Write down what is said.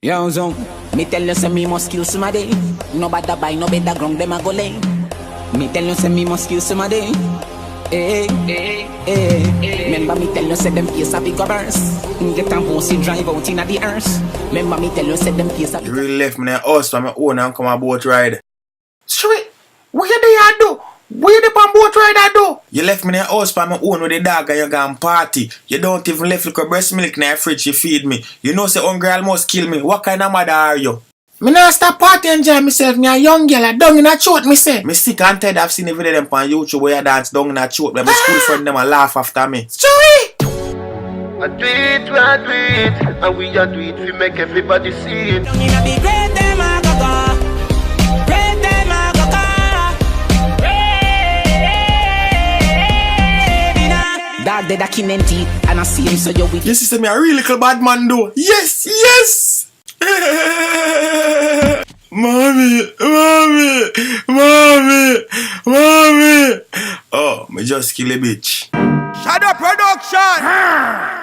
Yo, so, me tell you say me must kill somebody. No bother buy, no better ground, them a go lay. Me tell you say me must kill somebody. Remember me tell you say them face a big burst. Get a pussy drive out inna the earth. Remember me tell you say them face a big. You really left me in the house for my own and come a boat ride. Straight, what you there do? What you there on boat ride do? You left me in the house for my own with the dog and you gone party. You don't even left like a breast milk in the fridge you feed me. You know say hungry almost kill me. What kind of mother are you? Me not stop party enjoy myself. Me a young girl a down in a throat me say. Me sick and tired. I've seen the video them on YouTube where you dance down in a throat. My school friend them a laugh after me. Straight. I do it, and we a do it, we make everybody see it. Dog dead a kin and teeth, and I see him so you weak. Your sister me a real little bad man though. Yes, yes. Mommy. Oh, me just kill a bitch. Shadow Production!